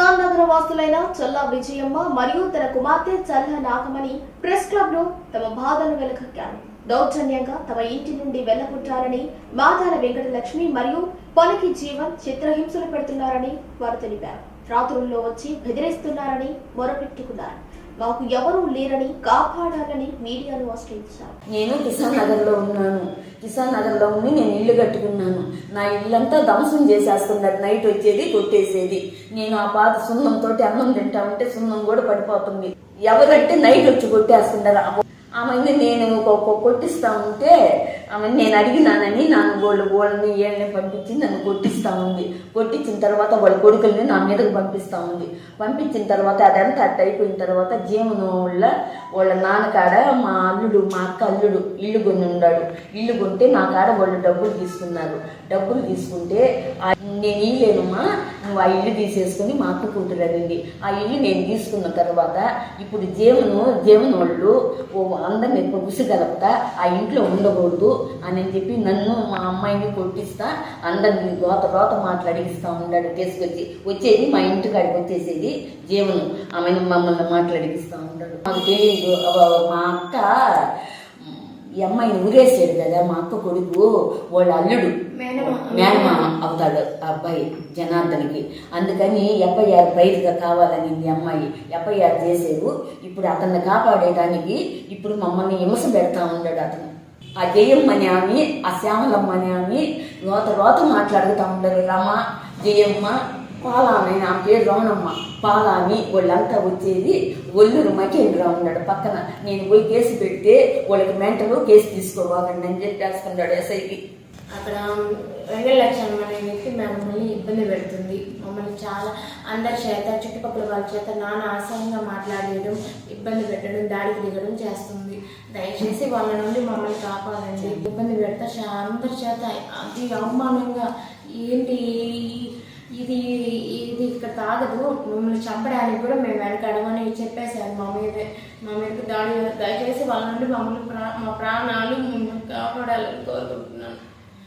కిసాన్ నగర వాసులైన చల్లా విజయమ్మ మరియు తన కుమార్తె చల్లా నాగమణి ప్రెస్ క్లబ్ లో తమ బాధను వెలకక్కారు. దౌర్జన్యంగా తమ ఇంటి నుండి వెళ్లగొట్టారని, మాదాల వెంకటలక్ష్మి మరియు పనికి జీవన్ చిత్రహింసలు పెడుతున్నారని వారు తెలిపారు. రాత్రుల్లో వచ్చి బెదిరిస్తున్నారని మొరపెట్టుకున్నారు. మాకు ఎవరూ లేరని, కాపాడాలని మీడియాను ఆశ్రయించారు. నేను కిసాన్ నగర్లో ఉన్నాను. కిసాన్ నగర్లో ఉండి నేను ఇల్లు కట్టుకున్నాను. నా ఇల్లంతా ధ్వంసం చేసేస్తున్నారు. నైట్ వచ్చేది, కొట్టేసేది. నేను ఆ పాత సున్నంతో అన్నం తింటా ఉంటే సున్నం కూడా పడిపోతుంది. ఎవరంటే నైట్ వచ్చి కొట్టేస్తున్నారు. ఆమెని నేను కొట్టిస్తా ఉంటే ఆమె నేను అడిగినానని వాళ్ళని ఏళ్ళని పంపించి నన్ను కొట్టిస్తా ఉంది. కొట్టించిన తర్వాత వాళ్ళ కొడుకుల్ని నా మీదకు పంపిస్తా ఉంది. పంపించిన తర్వాత అదంతా అట్ట అయిపోయిన తర్వాత జీవనం వాళ్ళ నాన్నకాడ మా అక్క అల్లుడు ఇల్లు కొని ఉన్నాడు. ఇల్లు కొంటే నా కాడ వాళ్ళు డబ్బులు తీసుకున్నారు. డబ్బులు తీసుకుంటే నేను ఇల్లేనమ్మా, నువ్వు ఆ ఇల్లు తీసేసుకుని మా అక్క కూతురండి. ఆ ఇల్లు నేను తీసుకున్న తర్వాత ఇప్పుడు జీవన వాళ్ళు అందరినీ ఉసిగలుపుతా, ఆ ఇంట్లో ఉండకూడదు అని చెప్పి నన్ను మా అమ్మాయిని కొట్టిస్తా, అందరినీ రోత మాట్లాడిస్తా ఉన్నాడు. వచ్చేది మా ఇంటి కాడికి వచ్చేసేది జీవను. ఆమెను మమ్మల్ని మాట్లాడిస్తా ఉన్నాడు. మాకు తెలియదు. మా అక్క ఈ అమ్మాయిని ఊరేసాడు కదా, మా అక్క కొడుకు వాళ్ళ అల్లుడు మేనమామ అవుతాడు ఆ అబ్బాయి జనార్దన్కి. అందుకని ఎఫ్ఐఆర్ బయటగా కావాలని ఈ అమ్మాయి ఎఫ్ఐఆర్ చేసేవు. ఇప్పుడు అతన్ని కాపాడేదానికి ఇప్పుడు మమ్మల్ని హింస పెడతా ఉన్నాడు అతను. ఆ జయమ్మని ఆమె, ఆ శ్యామలమ్మని ఆమె రోత మాట్లాడుతూ ఉండరు. రమ, జయమ్మ, పాలామి, నా పేరు రోణమ్మ, పాలామి వాళ్ళంతా వచ్చేది. ఒల్లూరు మకేంద్రరావు ఉన్నాడు పక్కన. నేను పోయి కేసు పెడితే వాళ్ళకి మెంటలు కేసు తీసుకోవాలండి అని చెప్పేస్తున్నాడు ఎస్ఐకి. అక్కడ వెంకటలక్ష్మి అనే వ్యక్తి మమ్మల్ని ఇబ్బంది పెడుతుంది. మమ్మల్ని చాలా అందరి చేత, చుట్టుపక్కల వాళ్ళ చేత నాన్న అసహ్యంగా మాట్లాడేయడం, ఇబ్బంది పెట్టడం, దాడికి దిగడం చేస్తుంది. దయచేసి వాళ్ళ నుండి మమ్మల్ని కాపాడండి. ఇబ్బంది పెడతా అందరి చేత అది అవమానంగా, ఏంటి ఇది ఇక్కడ తాగదు, మమ్మల్ని చంపడానికి కూడా మేము వెనకడమని చెప్పేశారు మా మీదకి దాడి. దయచేసి వాళ్ళ నుండి మా ప్రాణాలు కాపాడాలని కోరుకుంటున్నాను.